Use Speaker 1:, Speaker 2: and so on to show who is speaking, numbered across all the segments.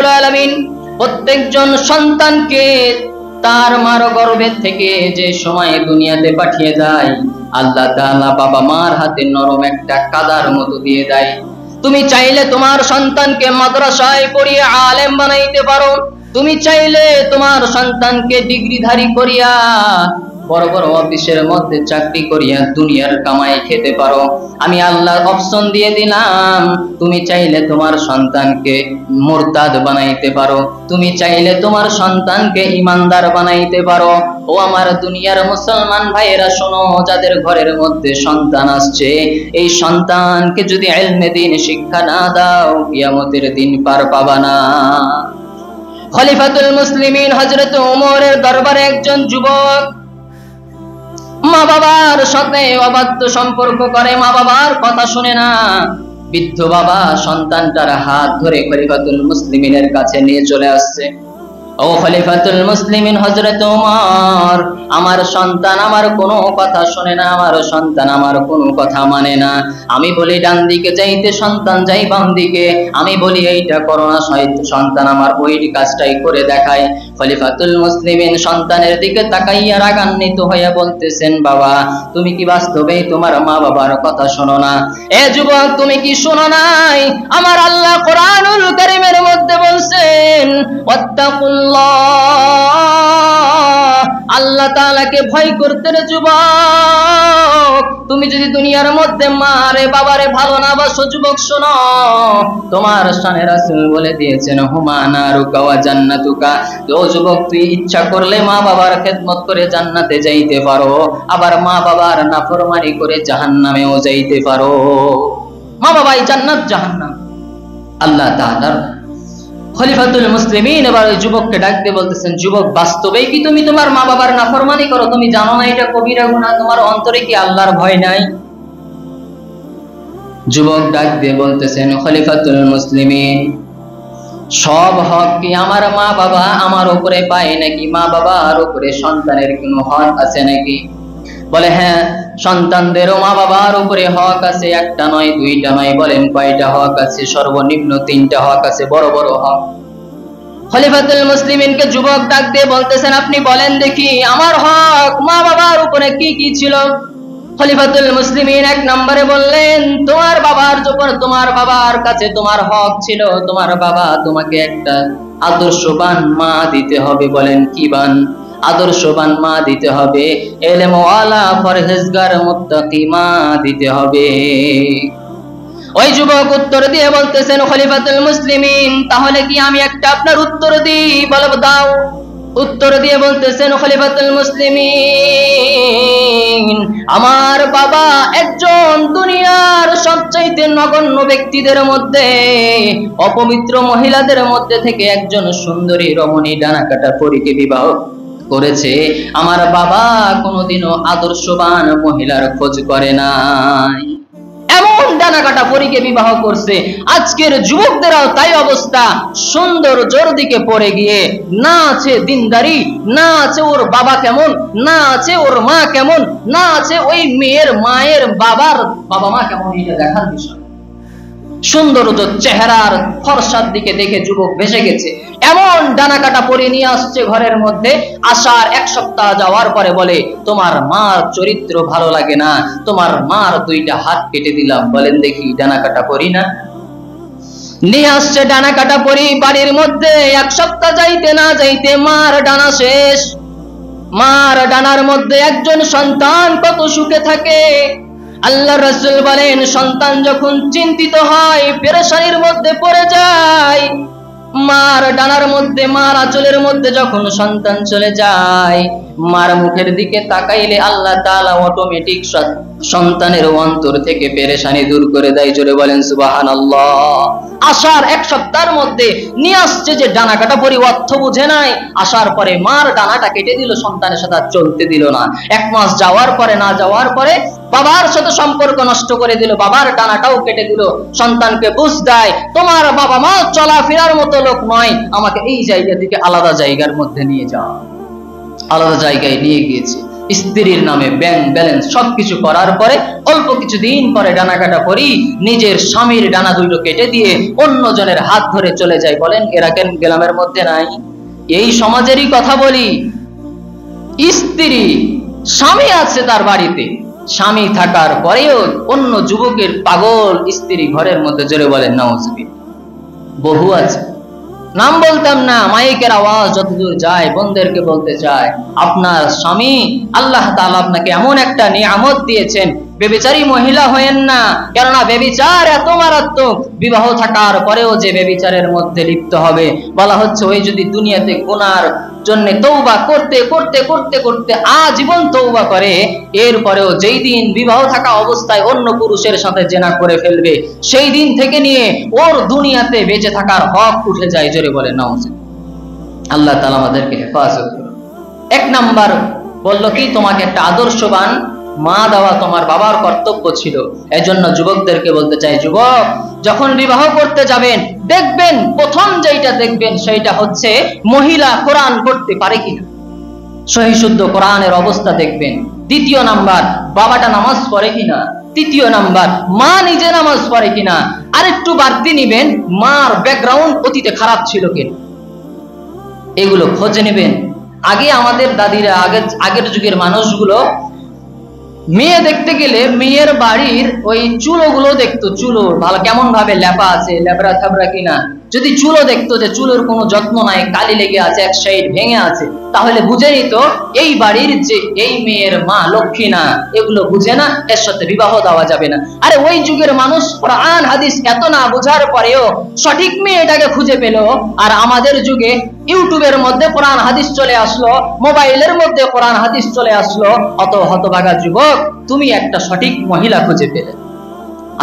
Speaker 1: রব্বুল আলামিন প্রত্যেকজন সন্তানকে তার মার গর্ভের থেকে যে সময় দুনিয়াতে পাঠিয়ে দেয়, আল্লাহ তাআলা বাবা মার হাতে নরম একটা কাদার মতো দিয়ে দেয়। তুমি চাইলে তোমার সন্তানকে মাদ্রাসায় পড়িয়ে আলেম বানাইতে পারো, তুমি চাইলে তোমার সন্তানকে ডিগ্রিধারী করিয়া বড় বড় অফিসের মধ্যে চাকরি করিয়া দুনিয়ার কামাই খেতে পারো। আমি আল্লাহ অপশন দিয়ে দিলাম, তুমি চাইলে তোমার সন্তানকে মুরতাদ বানাইতে পারো, তুমি চাইলে তোমার সন্তানকে ইমানদার বানাইতে পারো। ও আমার দুনিয়ার মুসলমান ভাইয়েরা শোনো, যাদের ঘরের মধ্যে সন্তান আসছে, এই সন্তানকে যদি ইলমে দ্বীন শিক্ষা না দাও, কিয়ামতের দিন পার পাবা না। খলিফাতুল মুসলিমিন হযরত ওমরের দরবারে একজন যুবক মা বাবার সাথে অবাধ্য সম্পর্ক করে, মা বাবার কথা শুনে না। বৃদ্ধ বাবা সন্তানটার হাত ধরে খলিফাতুল মুসলিমিনের কাছে নিয়ে চলে আসছে। ও খলিফাতুল মুসলিমিন হযরত ওমর, আমার সন্তান আমার কোনো কথা শুনে না, আমার সন্তান আমার কোনো কথা মানে না। আমি বলি ডান দিকে যাইতে, সন্তান যাই বাম দিকে। আমি বলি এইটা করো না, সন্তান আমার ওই কাজটাই করে দেখায়। খলিফাতুল মুসলিমিন সন্তানের দিকে তাকাইয়া রাগান্বিত হয়ে বলতেছেন, বাবা তুমি কি বাস্তবেই তোমার মা বাবার কথা শোনো না? এ যুবক, তুমি কি শোনো নাই? আমার আল্লাহ কোরআনুল কারীমের মধ্যে বলছেন, ওয়াত্তাকুল্লাহ, আল্লাহ তাআলাকে ভয় করতে রে যুবক। তুমি যদি দুনিয়ার মধ্যে মারে বাবারে ভালো না বাসো, যুবক শোনো, তোমার শানে রাসূল বলে দিয়েছেন, হুমা নারুকা ওয়া জান্নাতুকা। তো যুবক, তুই ইচ্ছা করলে মা বাবার খেদমত করে জান্নাতে যাইতে পারো, আবার মা বাবার নাফরমানি করে জাহান্নামেও যাইতে পারো। মা বাবাই জান্নাত জাহান্নাম আল্লাহ তাআলার। খলিফাতুল মুসলিমিন এবার ওই যুবককে ডাক দিয়ে বলতেছেন, যুবক বাস্তবেই কি তুমি তোমার মা বাবার নাফরমানি করো? তুমি জানো না এটা কবিরা গুনাহ? তোমার অন্তরে কি আল্লাহর ভয় নাই? যুবক ডাক দিয়ে বলতেছেন, খলিফাতুল মুসলিমিন, সব হক কি আমার মা বাবা আমার উপরে পায় নাকি? মা বাবার উপরে সন্তানের কোনো হক আছে নাকি? বলে হ্যাঁ, সন্তানদেরও মা বাবার উপরে হক আছে, একটা নয় দুইটা নয়। বলেন কয়টা হক আছে? সর্বনিম্ন 3টা হক আছে, বড় বড় হক। খলিফাতুল মুসলিমিনকে যুবক ডাক দিয়ে বলতেছেন, আপনি বলেন দেখি আমার হক মা বাবার উপরে কি কি ছিল? খলিফাতুল মুসলিমিন 1 নম্বরে বললেন, তোমার বাবার কাছে তোমার হক ছিল, তোমার বাবা তোমাকে একটা আদর্শবান মা দিতে হবে। বলেন কি বান? আদর্শবান মা দিতে হবে, ইলমওয়ালা পরহেজগার মুত্তাকি মা দিতে হবে। ওই যুবক উত্তর দিয়ে বলতেছেন, খলিফাতুল মুসলিমিন, তাহলে কি আমি একটা আপনার উত্তর দিই? বলে দাও। উত্তর দিয়ে বলতেছেন খলিফাতুল মুসলিমিন, আমার বাবা একজন দুনিয়ার সবচাইতে নগণ্য ব্যক্তিদের মধ্যে, অপবিত্র মহিলাদের মধ্যে থেকে একজন সুন্দরী রমণী ডানাকাটা পরীকে বিবাহ করেছে। আমার বাবা কোনোদিনও আদর্শবান মহিলার খোঁজ করে নাই, এমন ডানাকাটা পরীকে বিবাহ করছে। আজকের যুবকদেরও তাই অবস্থা, সৌন্দর্যের দিকে পড়ে গিয়ে না আছে দিনদারি, না আছে ওর বাবা কেমন, না আছে ওর মা কেমন, না আছে ওই মেয়ের মায়ের বাবার বাবা মা কেমন, এটা দেখার বিষয়। সৌন্দর্য চেহারার ফর্সার দিকে দেখে যুবক ভেসে গেছে, এমন ডানাকাটা পরে নিয়ে আসছে ঘরের মধ্যে। আসার 1 সপ্তাহ যাওয়ার পরে বলে, তোমার মার চরিত্র ভালো লাগে না, তোমার মার 2টা হাত কেটে দিলাম। বলেন দেখি, ডানাকাটা পরি না? নিয়ে আসছে ডানাকাটা পরি বাড়ির মধ্যে। 1 সপ্তাহ যাইতে না যাইতে মার ডানা শেষ। মার ডানার মধ্যে একজন সন্তান কত সুখে থাকে। আল্লাহ রাসূল বলেন, সন্তান যখন চিন্তিত হয়, পেরেশানির মধ্যে পড়ে যায়, মার ডানার মধ্যে, মার আঁচলের মধ্যে যখন সন্তান চলে যায়, মার মুখের দিকে তাকাইলে আল্লাহ তাআলা অটোমেটিক সন্তানের অন্তর থেকে পেরেশানি দূর করে দেয়। জোরে বলেন সুবহানাল্লাহ। আসার 1 সপ্তাহের মধ্যে নিয়ে আসছে যে ডানাকাটা পরি, অর্থ বুঝে নাই। আসার পরে মার ডানাটা কেটে দিল, সন্তানের সাথে চলতে দিল না। 1 মাস যাওয়ার পরে, না যাওয়ার পরে বাবার সাথে সম্পর্ক নষ্ট করে দিল, বাবার ডানাটাও কেটে দিল। সন্তানকে বুঝ দেয়, তোমার বাবা মা চলাফেরার মতো লোক নয়, আমাকে এই জায়গা থেকে আলাদা জায়গার মধ্যে নিয়ে যাও। আলাদা জায়গায় নিয়ে গিয়েছে। স্ত্রীর নামে ব্যাংক ব্যালেন্স সবকিছু করার পরে অল্প কিছুদিন পরে ডানা কাটা করি নিজের স্বামীর ডানা দুটো কেটে দিয়ে অন্যজনের হাত ধরে চলে যায়। বলেন এরা কেন গ্রামের মধ্যে নাই? এই সমাজেরই কথা বলি। স্ত্রী, স্বামী আছে তার বাড়িতে, স্বামী থাকার পরেও অন্য যুবকের পাগল স্ত্রী ঘরের মধ্যে, জোরে বলেন নাউজুবিল্লাহ। বহু আছে, নাম বলতাম না, মাইকের আওয়াজ যতদূর যায় বোনদেরকে বলতে চায়, আপনার স্বামী আল্লাহ তাআলা আপনাকে এমন একটা নিয়ামত দিয়েছেন, বেবিচারী মহিলা হয়েন না। কেননা বেবিচার এত মারাত্মক, বিবাহ থাকার পরেও যে বেবিচারের মধ্যে লিপ্ত হবে, বলা হচ্ছে ওই যদি দুনিয়াতে গুনার জন্য তওবা করতে করতে করতে করতে আজীবন তওবা করে, এরপরেও যেই দিন বিবাহ থাকা অবস্থায় অন্য পুরুষের সাথে জেনা করে ফেলবে, সেই দিন থেকে নিয়ে ওর দুনিয়াতে বেঁচে থাকার হক উঠে যায়। জোরে বলে নাউজুবিল্লাহ। আল্লাহ তাআলা আমাদেরকে হেফাজত করুন। এক নাম্বার বলল কি, তোমাকে একটা আদর্শবান মা দেওয়া তোমার বাবার কর্তব্য ছিল। এজন্য যুবকদেরকে বলতে চাই, যুবক যখন বিবাহ করতে যাবেন দেখবেন, প্রথম যেটা দেখবেন সেইটা হচ্ছে মহিলা কোরআন পড়তে পারে কিনা, সহি শুদ্ধ কোরআনের অবস্থা দেখবেন। দ্বিতীয় নাম্বার, বাবাটা নামাজ পড়ে কিনা। তৃতীয় নাম্বার, মা নিজে নামাজ পড়ে কিনা। আরেকটু বাড়তি নিবেন, মার ব্যাকগ্রাউন্ড অতীতে খারাপ ছিল কিনা, এগুলো খোঁজে নেবেন। আগে আমাদের দাদিরা, আগের যুগের মানুষগুলো মেয়ে দেখতে গেলে মেয়ের বাড়ির ওই চুলোগুলো দেখতো, চুলো ভালো কেমন ভাবে লেপা আছে, লেবরা থাবরা কিনা। যদি চুলো দেখতো যে চুলোর কোনো যত্ন নাই, কালি লেগে আছে, এক সাইড ভেঙে আছে, তাহলে বুঝে নিত এই বাড়ির যে এই মেয়ের মা লক্ষ্মী না। এগুলো বুঝে না, এর সাথে বিবাহ দেওয়া যাবে না। আরে ওই যুগের মানুষ কোরআন হাদিস এত না বোঝার পরেও সঠিক মেয়েটাকে খুঁজে পেল। আর আমাদের যুগে ইউটিউবের মধ্যে কোরআন হাদিস চলে আসলো, মোবাইলের মধ্যে কোরআন হাদিস চলে আসলো, অত হতভাগা যুবক তুমি একটা সঠিক মহিলা খুঁজে পেলে।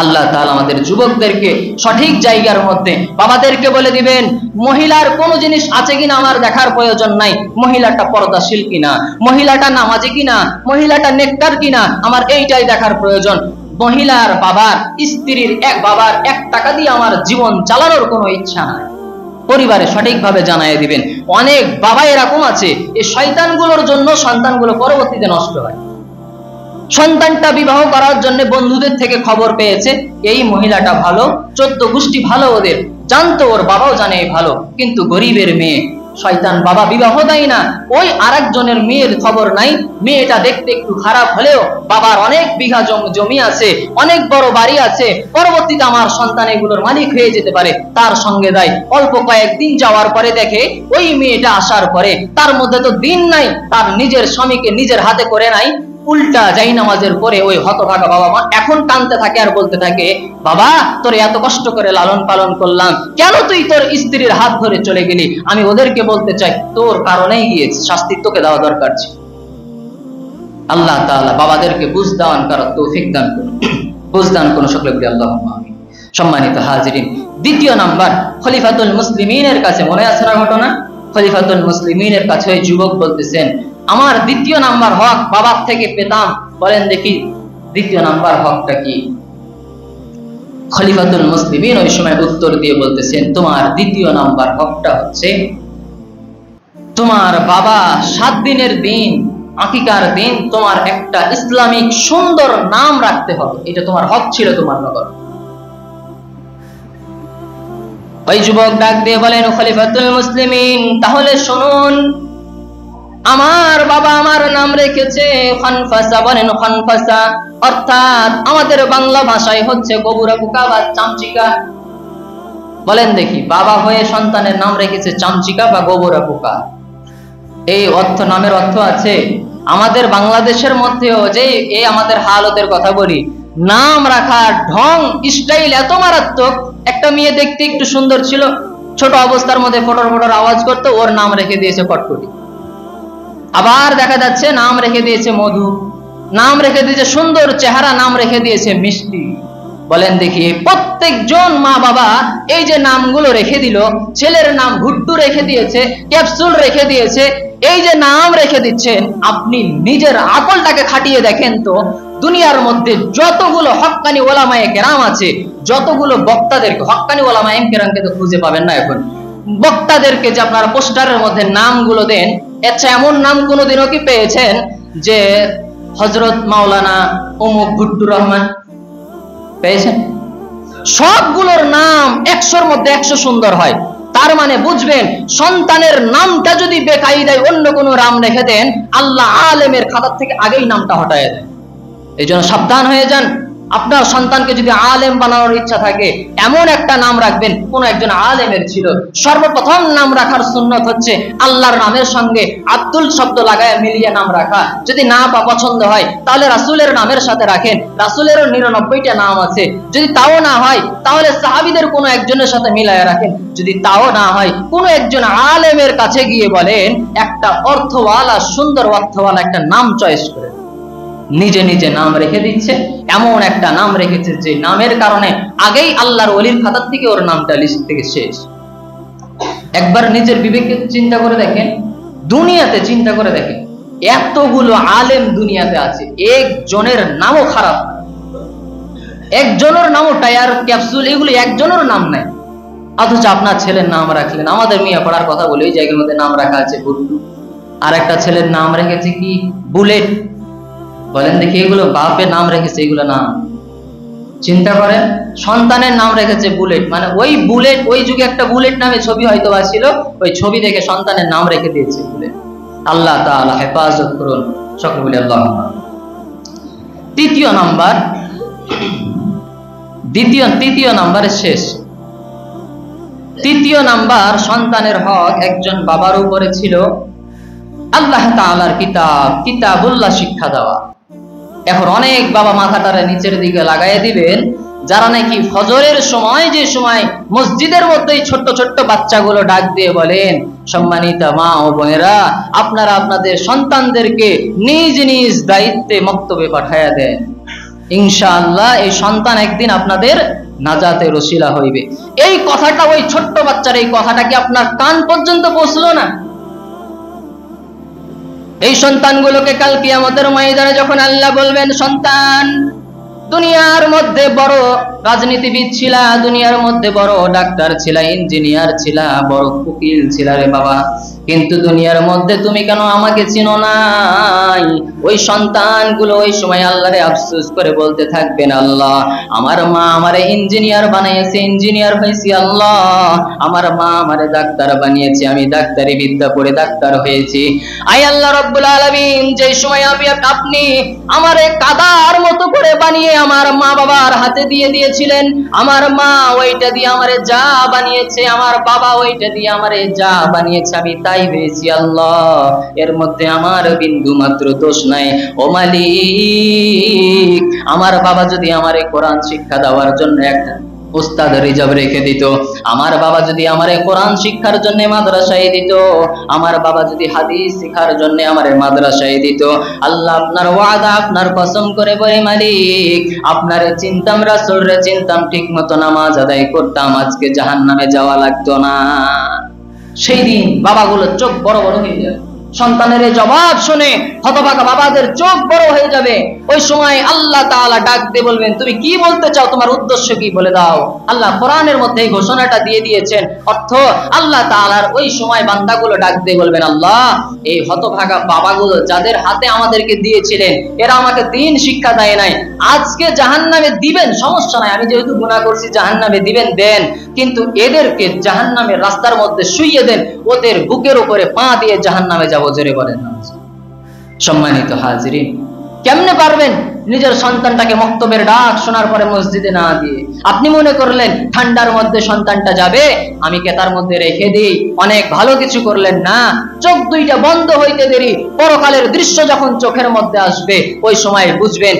Speaker 1: আল্লাহ তাআলা আমাদের যুবকদেরকে সঠিক জায়গার মধ্যে, বাবাদেরকে বলে দিবেন মহিলার কোন জিনিস আছে কিনা আমার দেখার প্রয়োজন নাই, মহিলাটা পর্দাশীল কিনা, মহিলাটা নামাজি কিনা, মহিলাটা নেককার কিনা, আমার এইটাই দেখার প্রয়োজন। মহিলার বাবার, স্ত্রীর বাবার 1 টাকা দিয়ে আমার জীবন চালানোর কোনো ইচ্ছা নাই। পরিবারে সঠিকভাবে জানাই দিবেন। অনেক বাবা এরকম আছে, এই শয়তানগুলোর জন্য সন্তানগুলো পরবর্তীতে নষ্ট হয়। সন্তানটা বিবাহ করার জন্য বন্ধুদের থেকে খবর পেয়েছে এই মহিলাটা ভালো, 14 গোষ্ঠী ভালো, ওদের জানতো, ওর বাবাও জানে ভালো, কিন্তু গরিবের মেয়ে, শয়তান বাবা বিবাহ দেয় না। ওই আরেকজনের মেয়ের খবর নাই, মেয়েটা দেখতে একটু খারাপ হলেও বাবার অনেক বিঘা জমি আছে, অনেক বড় বাড়ি আছে, পরবর্তীতে আমার সন্তান এগুলোর মালিক হয়ে যেতে পারে, তার সঙ্গে দেয়। অল্প কয়েকদিন যাওয়ার পরে দেখে ওই মেয়েটা আসার পরে তার মধ্যে তো দিন নাই, তার নিজের স্বামীকে নিজের হাতে করে নাই, উল্টা যাই নামাজের পরে ওই হতভাগা বাবা মা এখন টানতে থাকে আর বলতে থাকে, বাবা তোর এত কষ্ট করে লালন পালন করলাম, কেন তুই তোর স্ত্রীর হাত ধরে চলে গেলি? আমি ওদেরকে বলতে চাই তোর কারণেই গিয়েছে, শাস্তি তোকে দেওয়া দরকার ছিল। আল্লাহ তাআলা বাবাদেরকে বুঝ দান করার তৌফিক দান করুন, বুঝ দান করুন সকলে বলি আল্লাহুম্মা আমিন। সম্মানিত হাজিরিন, দ্বিতীয় নাম্বার, খলিফাতুল মুসলিমিনের কাছে, মনে আছে না ঘটনা? খলিফাতুল মুসলিমিনের কাছে ওই যুবক বলতেছেন, আমার দ্বিতীয় নাম্বার হক বাবার থেকে পেতাম, বলেন দেখি দ্বিতীয় নাম্বার হকটা কি? খলিফাতুল মুসলিমিন ওই সময় উত্তর দিয়ে বলতেছেন, তোমার দ্বিতীয় নাম্বার হকটা হচ্ছে তোমার বাবা 7 দিনের দিন, আকিকার দিন তোমার একটা ইসলামিক সুন্দর নাম রাখতে হবে, এটা তোমার হক ছিল তোমার নগর। ওই যুবক ডাক দিয়ে বলেন, খলিফাতুল মুসলিমিন তাহলে শুনুন, আমার বাবা আমার নাম রেখেছে খানফাসা, বলেন খানফাসা, অর্থাৎ আমাদের বাংলা ভাষায় হচ্ছে গোবরা পোকা বা চামচিকা। বলেন দেখি, বাবা হয়ে সন্তানের নাম রেখেছে চামচিকা বা গোবরা পোকা, এই অর্থ, নামের অর্থ আছে? আমাদের বাংলাদেশের মধ্যেও যে এই আমাদের হালতের কথা বলি, নাম রাখার ঢং স্টাইল এত মারাত্মক। একটা মেয়ে দেখতে একটু সুন্দর ছিল, ছোট অবস্থার মধ্যে ফটর ফটর আওয়াজ করতো, ওর নাম রেখে দিয়েছে কটকটি। আবার দেখা যাচ্ছে নাম রেখে দিয়েছে মধু, নাম রেখে দিয়েছে সুন্দর চেহারা, নাম রেখে দিয়েছে মিষ্টি। বলেন দেখি, প্রত্যেকজন মা বাবা এই যে নামগুলো রেখে দিল, ছেলের নাম ভুট্টু রেখে দিয়েছে, ক্যাপসুল রেখে দিয়েছে, এই যে নাম রেখে দিচ্ছেন, আপনি নিজের আকলটাকে খাটিয়ে দেখেন তো, দুনিয়ার মধ্যে যতগুলো হক্কানি ওলামায়ে কেরাম আছে, যতগুলো বক্তাদেরকে, হক্কানি ওলামায়ে কেরামকে তো খুঁজে পাবেন না এখন, বক্তাদেরকে যে আপনারা পোস্টারের মধ্যে নামগুলো দেন, আচ্ছা এমন নাম কোনোদিনও কি পেয়েছেন যে হযরত মাওলানা অমুক ভুট্টুর রহমান, পেয়েছেন? সবগুলোর নাম 100-র মধ্যে 100 সুন্দর হয়। তার মানে বুঝবেন, সন্তানের নামটা যদি বেকায়দায় অন্য কোনো নাম রেখে দেন, আল্লাহ আলেমের খাতা থেকে আগেই নামটা হটায় দেন। এই জন্য সাবধান হয়ে যান। আপনার সন্তানকে যদি আলেম বানানোর ইচ্ছা থাকে, এমন একটা নাম রাখবেন কোন একজন আলেমের ছিল। সর্বপ্রথম নাম রাখার সুন্নত হচ্ছে আল্লাহর নামের সঙ্গে আব্দুল শব্দ লাগায় মিলিয়ে নাম রাখা। যদি না পছন্দ হয় তাহলে রাসূলের নামের সাথে রাখেন, রাসূলেরও 99টা নাম আছে। যদি তাও না হয় তাহলে সাহাবীদের কোনো একজনের সাথে মিলায় রাখেন। যদি তাও না হয় কোনো একজন আলেমের কাছে গিয়ে বলেন একটা অর্থওয়ালা, সুন্দর অর্থওয়ালা একটা নাম চয়েস করে। নিজে নিজে নাম রেখে দিচ্ছে, এমন একটা নাম রেখেছে যে নামের কারণে আগেই আল্লাহর ওলির খাতা থেকে ওর নামটা লিস্ট থেকে শেষ। একবার নিজের বিবেকে চিন্তা করে দেখেন, দুনিয়াতে চিন্তা করে দেখেন, এতগুলো আলেম দুনিয়াতে আছে, একজনের নামও খারাপ, একজনের নামও টায়ার ক্যাপসুল, এগুলো একজনের নাম নাই। অথচ আপনার ছেলের নাম রাখলেন, আমাদের মিয়া পড়ার কথা বলে এই জায়গার মধ্যে নাম রাখা আছে ভুট্টু, আর একটা ছেলের নাম রেখেছে কি বুলেট। বলেন দেখি, এগুলো বাপের নাম রেখেছে, এগুলো নাম চিন্তা করেন। সন্তানের নাম রেখেছে বুলেট, মানে ওই বুলেট, ওই যুগে একটা বুলেট নামে ছবি হয়তো ছিল, ওই ছবি দেখে সন্তানের নাম রেখে দিয়েছে বুলেট। আল্লাহ তাআলা হেফাজত করুন, সকলে বলি আল্লাহুম্মা। তৃতীয় নাম্বারে শেষ, তৃতীয় নাম্বার সন্তানের হক একজন বাবার উপরে ছিল আল্লাহ তাআলার কিতাবুল্লাহ শিক্ষা দেওয়া। এখন অনেক বাবা মাথাটারে নিচের দিকে লাগাইয়া দিবেন, যারা নাকি ফজরের সময়, যে সময় মসজিদের মধ্যেই ছোট্ট ছোট্ট বাচ্চাগুলো ডাক দিয়ে বলেন, সম্মানিত মা ও বোনেরা, আপনারা আপনাদের সন্তানদেরকে নিজ নিজ দায়িত্বে মক্তবে পাঠাইয়া দেন, ইনশাআল্লাহ এই সন্তান একদিন আপনাদের নাজাতের ওসিলা হইবে। এই কথাটা, ওই ছোট্ট বাচ্চার এই কথাটা কি আপনার কান পর্যন্ত পৌঁছলো না? এই সন্তানগুলোকে কাল কিয়ামতের ময়দানে যখন আল্লাহ বলবেন, সন্তান দুনিয়ার মধ্যে বড় রাজনীতিবিদ ছিলা, দুনিয়ার মধ্যে বড় ডাক্তার ছিলা, ইঞ্জিনিয়ার ছিলা, বড় উকিল ছিলা রে বাবা, কিন্তু দুনিয়ার মধ্যে তুমি কেন আমাকে চিনো নাই? ওই সন্তানগুলো ওই সময় আল্লাহরে আফসোস করে বলতে থাকবেন, আল্লাহ আমার মা আমারে ইঞ্জিনিয়ার বানিয়েছে, ইঞ্জিনিয়ার হয়েছি, আল্লাহ আমার মা আমারে ডাক্তার বানিয়েছে, আমি ডাক্তারি বিদ্যা পড়ে ডাক্তার হয়েছি। আয় আল্লাহ রাব্বুল আলামিন, যে সময় আপনি আমারে কাদার মতো করে বানিয়ে আমার মা বাবার হাতে দিয়ে দিয়েছিলেন, আমার মা ওইটা দিয়ে আমারে যা বানিয়েছে, আমার বাবা ওইটা দিয়ে আমারে যা বানিয়েছে, আমি তাই হয়েছি আল্লাহ, এর মধ্যে আমার বিন্দু মাত্র দোষ নাই। ও মালিক, আমার বাবা যদি আমারে কোরআন শিক্ষা দেওয়ার জন্য একটা উস্তাদ রিজার্ভ রেখে দিত, আমার বাবা যদি আমারে কোরআন শিক্ষার জন্য মাদ্রাসায় দিত, আমার বাবা যদি হাদিস শিখার জন্য আমারে মাদ্রাসায় দিত, আল্লাহ আপনার ওয়াদা, আপনার কসম করে বলে মালিক, আপনারে চিনতাম, রাসূলরে চিনতাম, ঠিক মতো নামাজ আদায় করতাম, আজকে জাহান্নামে যাওয়া লাগতো না। সেই দিন বাবাগুলোর চোখ বড় বড় হয়ে যাবে, সন্তানের এই জবাব শুনে হতভাগা বাবাদের চোখ বড় হয়ে যাবে। ওই সময় আল্লাহ তাআলা ডাক দিয়ে বলবেন, তুমি কি বলতে চাও, তোমার উদ্দেশ্য কি, বলে দাও। আল্লাহ কোরআনের মধ্যে এই ঘোষণাটা দিয়ে দিয়েছেন, অর্থ আল্লাহ তাআলার ওই সময় বান্দাগুলো ডাক দিয়ে বলবেন, আল্লাহ এই হতভাগা বাবাগুলো যাদের হাতে আমাদেরকে দিয়েছিলেন, এরা আমাকে দিন শিক্ষা দেয় নাই, আজকে জাহান্নামে দিবেন, সমস্যা নাই, আমি যেহেতু গুনাহ করছি জাহান্নামে দিবেন, দেন, কিন্তু এদেরকে জাহান্নামের রাস্তার মধ্যে শুইয়ে দেন, ওদের বুকের উপরে পা দিয়ে জাহান্নামে যাবো, জোরে বলেন না। সম্মানিত হাজিরিন, কেমনে পারবেন নিজের সন্তানটাকে মক্তবের ডাক শোনার পরে মসজিদে না দিয়ে? আপনি মনে করলেন ঠান্ডার মধ্যে সন্তানটা যাবে, আমি কেতার মধ্যে রেখে দিই, অনেক ভালো কিছু করলেন না। চোখ দুইটা বন্ধ হইতে দেরি, পরকালের দৃশ্য যখন চোখের মধ্যে আসবে, ওই সময় বুঝবেন